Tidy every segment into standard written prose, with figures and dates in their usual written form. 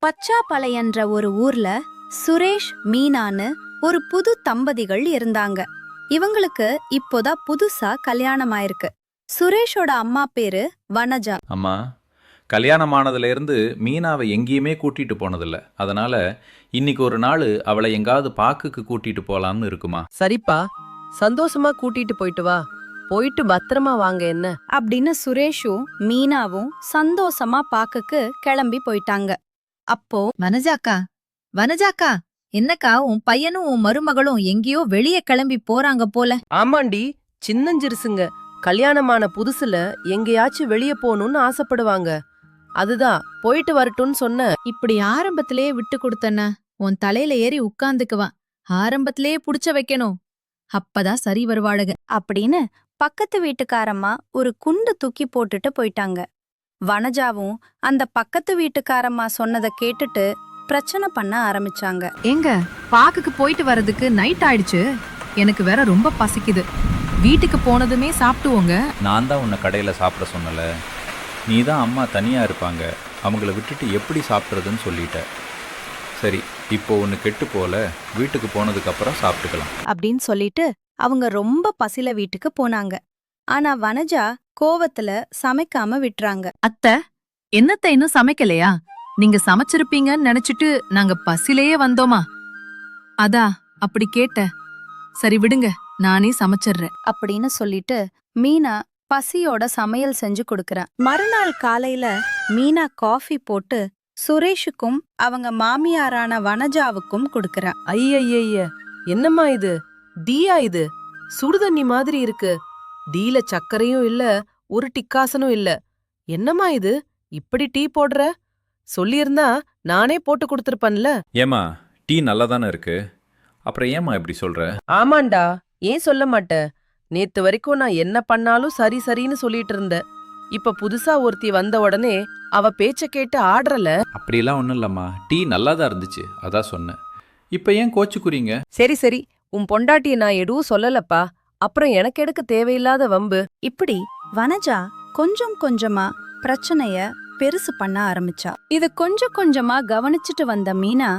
பச்சாப்பாளையன்ற ஒரு ஊர்ல சுரேஷ் மீனான்னு ஒரு புது தம்பதிகள் இருந்தாங்க. இவங்களுக்கு இப்போதான் புதுசா கல்யாணம் ஆயிருக்கு. சுரேஷோட அம்மா பேரு வனஜா. அம்மா, கல்யாணமானதுல இருந்து மீனாவை எங்கேயுமே கூட்டிட்டு போனதில்ல. அதனால இன்னைக்கு ஒரு நாள் அவளை எங்காவது பார்க்குக்கு கூட்டிட்டு போலாம்னு இருக்குமா. சரிப்பா, சந்தோஷமா கூட்டிட்டு போயிட்டு வா. போயிட்டு பத்திரமா வாங்க. என்ன அப்படின்னு சுரேஷும் மீனாவும் சந்தோஷமா பாக்குக்கு கிளம்பி போயிட்டாங்க. அப்போ வனஜாக்கா, வனஜாக்கா, என்னக்கா உன் பையனும் உன் மருமகளும் எங்கேயோ வெளியே கிளம்பி போறாங்க போல. ஆமாண்டி, சின்னஞ்சிறுசுங்க கல்யாணமான புதுசுல எங்கேயாச்சும் வெளியே போகணும்னு ஆசைப்படுவாங்க. அதுதான் போயிட்டு வரட்டும்னு சொன்ன. இப்படி ஆரம்பத்திலேயே விட்டு கொடுத்தன உன் தலையில ஏறி உட்கார்ந்துக்குவான். ஆரம்பத்திலேயே புடிச்ச வைக்கணும், அப்பதான் சரி வருவாளுக அப்படின்னு பக்கத்து வீட்டுக்காரம்மா ஒரு குண்டு தூக்கி போட்டுட்டு போயிட்டாங்க. வனஜாவும் அந்த பக்கத்து வீட்டுக்காரம்மா சொன்னதை கேட்டுட்டு பிரச்சனை பண்ண ஆரம்பிச்சாங்க. எங்க பாக்குக்கு போயிட்டு வரதுக்கு நைட் ஆயிடுச்சு. எனக்கு வேற ரொம்ப பசிக்குது. வீட்டுக்கு போனதுமே சாப்பிட்டுவோங்க. நான் தான் உன்னை கடையில் சாப்பிட சொன்னல. நீ தான் அம்மா தனியாக இருப்பாங்க, அவங்கள விட்டுட்டு எப்படி சாப்பிட்றதுன்னு சொல்லிட்ட. சரி, இப்போ ஒன்று கெட்டு போல, வீட்டுக்கு போனதுக்கப்புறம் சாப்பிட்டுக்கலாம் அப்படின்னு சொல்லிட்டு அவங்க ரொம்ப பசில வீட்டுக்கு போனாங்க. ஆனா வனஜா கோவத்துல சமைக்காம விட்டுறாங்க. அத்தை, என்னத்த இன்னும் சமைக்கலையா? நீங்க சமைச்சிருப்பீங்கன்னு நினைச்சிட்டு நாங்க பசிலேயே வந்தோமா? அதா அப்படி கேட்ட. சரி விடுங்க, நானே சமைச்சிடுறேன் அப்படின்னு சொல்லிட்டு மீனா பசியோட சமையல் செஞ்சு கொடுக்கறா. மறுநாள் காலையில மீனா காஃபி போட்டு சுரேஷுக்கும் அவங்க மாமியாரான வனஜாவுக்கும் கொடுக்கறா. ஐயய்ய, என்னம்மா இது? டீயா இது? சுடுதண்ணி மாதிரி இருக்கு. டீல சர்க்கரையும் இல்ல, ஒரு டிக்காசனும் இல்ல. என்னம்மா இது, இப்படி டீ போடுற? சொல்லியிருந்தா நானே போட்டு கொடுத்துருப்பேன்ல. ஏமா, டீ நல்லா தானே இருக்கு, அப்புறம் ஏமா இப்படி சொல்ற? ஆமாண்டா, ஏன் சொல்ல மாட்ட? நேத்து வரைக்கும் நான் என்ன பண்ணாலும் சரி சரின்னு சொல்லிட்டு இருந்தேன். இப்ப புதுசா ஒருத்தி வந்த உடனே அவ பேச்ச கேட்டு ஆடுறல. அப்படிலாம் ஒன்றும் இல்லைம்மா, டீ நல்லா தான் இருந்துச்சு, அதான் சொன்னேன். இப்போ ஏன் கோச்சுக்குறீங்க? சரி சரி, உன் பொண்டாட்டிய நான் எதுவும் சொல்லலப்பா. அப்புறம் எனக்கு எடுக்க தேவையில்லாத வம்பு. இப்படி வனஜா கொஞ்சம் கொஞ்சமா பிரச்சனைய பெருசு பண்ண ஆரம்பிச்சா. இது கொஞ்சம் கொஞ்சமா கவனிச்சுட்டு வந்த மீனா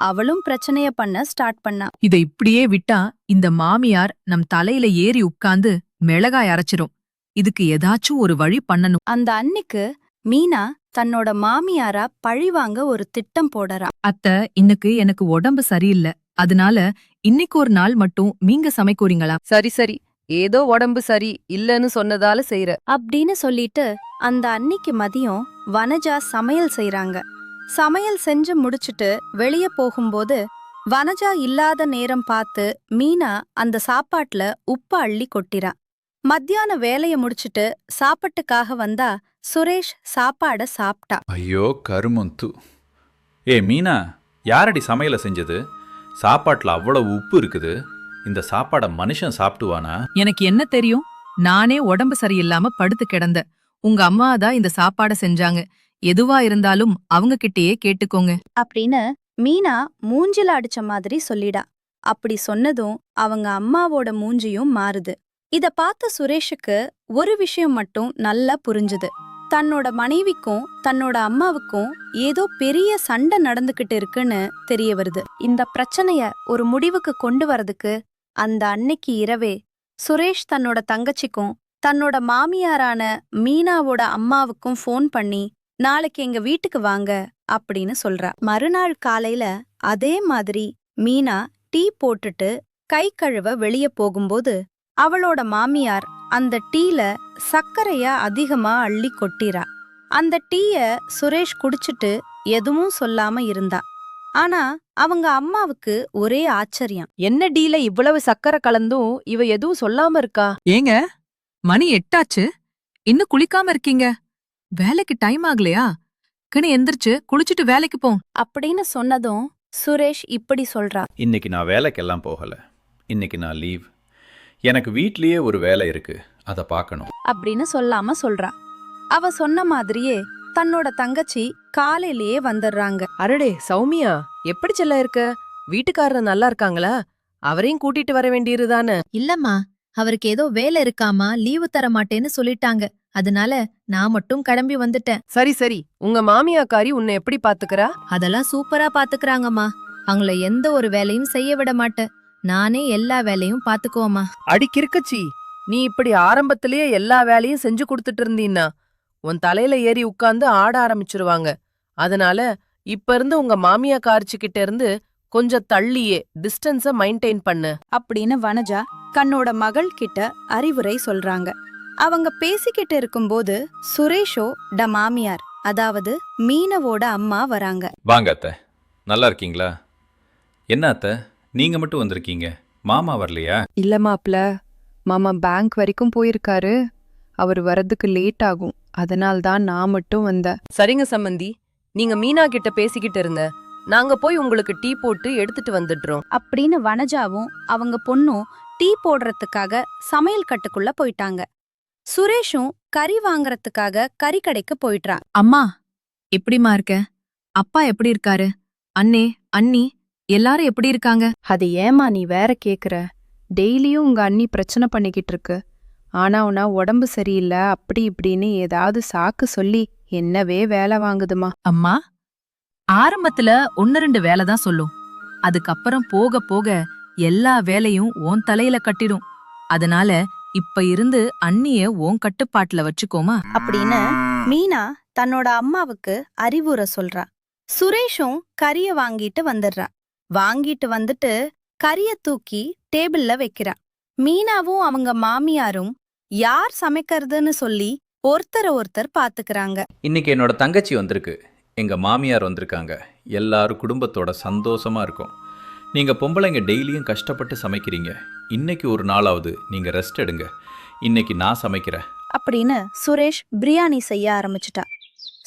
அவளும் பிரச்சனைய பண்ண ஸ்டார்ட் பண்ணா. இத இப்படியே விட்டா இந்த மாமியார் நம் தலையில ஏறி உட்கார்ந்து மிளகாய் அரைச்சிரும். இதுக்கு ஏதாச்சும் ஒரு வழி பண்ணணும். அந்த அன்னிக்கு மீனா தன்னோட மாமியாரா பழிவாங்க ஒரு திட்டம் போடறா. அத்தை, இன்னைக்கு எனக்கு உடம்பு சரியில்லை. அதனால இன்னைக்கு ஒரு நாள் மட்டும் நீங்க சமைக்கிறீங்களா? சரி சரி, ஏதோ உடம்பு சரி இல்லன்னு சொன்னதால செய்யற. அப்படின்னு சொல்லிட்டு அந்த அன்னிக்கு மதியம் வனஜா சமையல் செய்றாங்க. சமையல் செஞ்சு முடிச்சிட்டு வெளிய போகும்போது வனஜா இல்லாத நேரம் பார்த்து மீனா அந்த சாப்பாட்டுல உப்பு அள்ளி கொட்டிரா. மத்தியான வேலைய முடிச்சிட்டு சாப்பாட்டுக்காக வந்தா சுரேஷ் சாப்பாட சாப்பிட்டா. ஐயோ கருமந்து. ஏ மீனா, யாரடி சமையலை செஞ்சது? சாப்பாட்டில் அவ்வளவு உப்பு இருக்குது. இந்த சாப்பாடை மனுஷன் சாப்பிடுவானா? எனக்கு என்ன தெரியும்? நானே உடம்பு சரியில்லாம படுத்து கிடந்த. உங்க அம்மா தான் இந்த சாப்பாட செஞ்சாங்க. எதுவா இருந்தாலும் அவங்க கிட்டயே கேட்டுக்கோங்க அப்படின்னு மீனா மூஞ்சில அடிச்ச மாதிரி சொல்லிடா. அப்படி சொன்னதும் அவங்க அம்மாவோட மூஞ்சியும் மாறுது. இத பார்த்த சுரேஷுக்கு ஒரு விஷயம் மட்டும் நல்லா புரிஞ்சுது. தன்னோட மனைவிக்கும் தன்னோட அம்மாவுக்கும் ஏதோ பெரிய சண்டை நடந்துகிட்டு இருக்குன்னு தெரிய வருது. இந்த பிரச்சனைய ஒரு முடிவுக்கு கொண்டு வரதுக்கு அந்த அன்னைக்கு இரவே சுரேஷ் தன்னோட தங்கச்சிக்கும் தன்னோட மாமியாரான மீனாவோட அம்மாவுக்கும் ஃபோன் பண்ணி நாளைக்கு எங்க வீட்டுக்கு வாங்க அப்படின்னு சொல்றா. மறுநாள் காலையில அதே மாதிரி மீனா டீ போட்டுட்டு கை கழுவ வெளிய போகும்போது அவளோட மாமியார் அந்த டீல சர்க்கரைய அதிகமா அள்ளி கொட்டிரா. அந்த டீய சுரேஷ் குடிச்சிட்டு எதுவும் சொல்லாம இருந்தா. ஆனா அவங்க அம்மாவுக்கு ஒரே ஆச்சரியம். என்ன டீல இவ்வளவு சக்கரை கலந்தும் இவ எதுவும் சொல்லாம இருக்கா? ஏங்க, மணி 8 ஆச்சு, இன்னும் குளிக்காம இருக்கீங்க. வேலைக்கு டைம் ஆகலையா? கணி எந்திரிச்சு குளிச்சுட்டு வேலைக்கு போ அப்படின்னு சொன்னதும் சுரேஷ் இப்படி சொல்றா. இன்னைக்கு நான் வேலைக்கெல்லாம் போகலை, இன்னைக்கு நான் லீவ். எனக்கு வீட்லயே ஒரு வேலை இருக்கு, அதை பார்க்கணும் அப்படின்னு சொல்லாம சொல்றா. அவ சொன்ன மாதிரியே தன்னோட தங்கச்சி காலையிலேயே வந்துடுறாங்க. அரடே சௌமியா, எப்படி செல்ல இருக்க? வீட்டுக்காரர் நல்லா இருக்காங்களா? அவரையும் கூட்டிட்டு வர வேண்டியதுதானே? இல்லம்மா, அவருக்கு ஏதோ வேலை இருக்காமா, லீவு தர மாட்டேன்னு சொல்லிட்டாங்க. அதனால நான் மட்டும் கிளம்பி வந்துட்டேன். சரி சரி, உங்க மாமியாக்காரி உன்னை எப்படி பாத்துக்கறா? அதெல்லாம் சூப்பரா பாத்துக்கறாங்கம்மா. அவங்கள எந்த ஒரு வேலையும் செய்ய விட மாட்டேன். நானே எல்லா வேலையும் பாத்துக்குவோம்மா. அடிக்கிருக்கச்சி, நீ இப்படி ஆரம்பத்திலேயே எல்லா வேலையும் செஞ்சு கொடுத்துட்டு இருந்தீன்னா உன் தலையில ஏறி உட்கார்ந்து ஆட ஆரம்பிச்சிருவாங்க. அதனால இப்ப இருந்து உங்க மாமியாக்காரிச்சு கிட்ட இருந்து கொஞ்சம் தள்ளியே டிஸ்டன்ஸ மெயின்டைன் பண்ணு. அப்படின்னு வனஜா கண்ணோட மகள் கிட்ட அறிவுரை சொல்றாங்க. அவங்க பேசிக்கிட்டு இருக்கும்போது சுரேஷோ மாமியார், அதாவது மீனவோட அம்மா வராங்க. வாங்க அத்தை, நல்லா இருக்கீங்களா? என்ன அத்தை, நீங்க மட்டும் வந்திருக்கீங்க, மாமா வரலையா? இல்ல மாப்ள, மாமா பேங்க் வரைக்கும் போயிருக்காரு. அவர் வரதுக்கு லேட் ஆகும். அதனால்தான் நான் மட்டும் வந்தேன். சரிங்க சம்மந்தி, நீங்க மீனா கிட்ட பேசிக்கிட்டு இருங்க. நாங்க போய் உங்களுக்கு டீ போட்டு எடுத்துட்டு வந்துடுறோம். அப்படின்னு வனஜாவும் அவங்க பொண்ணும் டீ போடுறதுக்காக சமையல் கட்டுக்குள்ள போயிட்டாங்க. சுரேஷும் கறி வாங்கறதுக்காக கறிக்கடைக்கு போயிட்டான். அம்மா, எப்படிம்மா இருக்க? அப்பா எப்படி இருக்காரு? அண்ணே, அண்ணி எல்லாரும் எப்படி இருக்காங்க? அது ஏமா நீ வேற கேக்குற? டெய்லியும் உங்க அண்ணி பிரச்சனை பண்ணிக்கிட்டு இருக்கு. ஆனா உனா உடம்பு சரியில்லை அப்படி இப்படின்னு ஏதாவது சாக்கு சொல்லி என்னவே வேலை வாங்குதுமா. அம்மா, ஆரம்பத்துல 1-2 வேலை தான் சொல்லும். அதுக்கப்புறம் போக போக எல்லா வேலையும் உன் தலையில கட்டிடும். அதனால இப்ப இருந்து அண்ணிய உன் கட்டுப்பாட்டுல வச்சுக்கோமா. அப்படின்னு மீனா தன்னோட அம்மாவுக்கு அறிவுரை சொல்றா. சுரேஷும் கறிய வாங்கிட்டு வந்துடுறா. வாங்கிட்டு வந்துட்டு கறிய தூக்கி டேபிள்ல வைக்கிறா. மீனாவும் அவங்க மாமியாரும் யார் சமைக்கிறதுன்னு சொல்லி ஒருத்தர் பாத்துக்கிறாங்க. இன்னைக்கு என்னோட தங்கச்சி வந்திருக்கு, எங்க மாமியார் வந்திருக்காங்க. எல்லாரும் குடும்பத்தோட சந்தோஷமா இருக்கும். நீங்க பொம்பளைங்க டெய்லியும் கஷ்டப்பட்டு சமைக்கிறீங்க. இன்னைக்கு ஒரு நாளாவது நீங்க ரெஸ்ட் எடுங்க. இன்னைக்கு நான் சமைக்கிறேன். அப்படின்னு சுரேஷ் பிரியாணி செய்ய ஆரம்பிச்சுட்டா.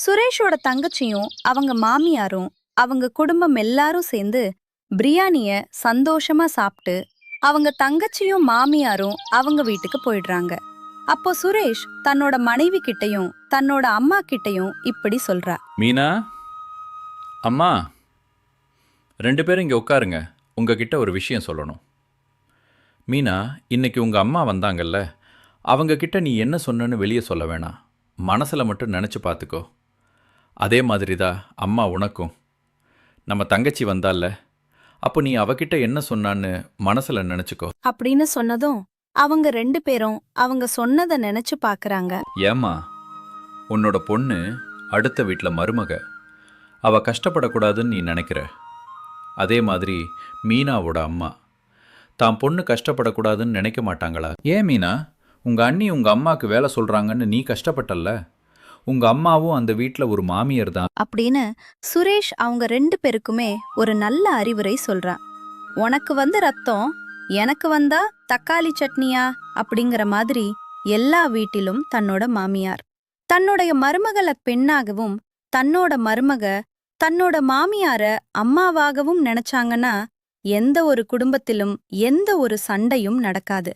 சுரேஷோட தங்கச்சியும் அவங்க மாமியாரும் அவங்க குடும்பம் எல்லாரும் சேர்ந்து பிரியாணிய சந்தோஷமா சாப்பிட்டு அவங்க தங்கச்சியும் மாமியாரும் அவங்க வீட்டுக்கு போயிடுறாங்க. அப்போ சுரேஷ் தன்னோட மனைவி கிட்டையும் தன்னோட அம்மா கிட்டையும் இப்படி சொல்றா. மீனா, அம்மா, 2 பேரும் இங்கே உட்காருங்க. உங்ககிட்ட ஒரு விஷயம் சொல்லணும். மீனா, இன்னைக்கு உங்கள் அம்மா வந்தாங்கல்ல, அவங்க கிட்ட நீ என்ன சொன்னன்னு வெளியே சொல்ல வேணாம். மனசில் மட்டும் நினச்சி பார்த்துக்கோ. அதே மாதிரி தான் அம்மா உனக்கும். நம்ம தங்கச்சி வந்தால, அப்போ நீ அவகிட்ட என்ன சொன்னான்னு மனசில் நினச்சிக்கோ. அப்படின்னு சொன்னதும் அவங்க 2 பேரும் அவங்க சொன்னதை நினைச்சு பாக்குறாங்க. ஏம்மா, உன்னோட பொண்ணு அடுத்த வீட்டில் மருமக. அவ கஷ்டப்படக்கூடாதுன்னு நீ நினைக்கிற. அதே மாதிரி மீனாவோட அம்மா தான் பொண்ணு கஷ்டப்படக்கூடாதுன்னு நினைக்க மாட்டாங்களா? ஏன் மீனா, உங்கள் அண்ணி உங்கள் அம்மாவுக்கு வேலை சொல்கிறாங்கன்னு நீ கஷ்டப்பட்டல்ல? உங்கள் அம்மாவும் அந்த வீட்டில் ஒரு மாமியார் தான். அப்படின்னு சுரேஷ் அவங்க 2 பேருக்குமே ஒரு நல்ல அறிவுரை சொல்றான். உனக்கு வந்த ரத்தம் எனக்கு வந்தா தக்காளி சட்னியா அப்படிங்கிற மாதிரி எல்லா வீட்டிலும் தன்னோட மாமியார். தன்னுடைய மருமகளை பெண்ணாகவும் தன்னோட மருமக தன்னோட மாமியார அம்மாவாகவும் நினைச்சாங்கன்னா எந்த ஒரு குடும்பத்திலும் எந்த ஒரு சண்டையும் நடக்காது.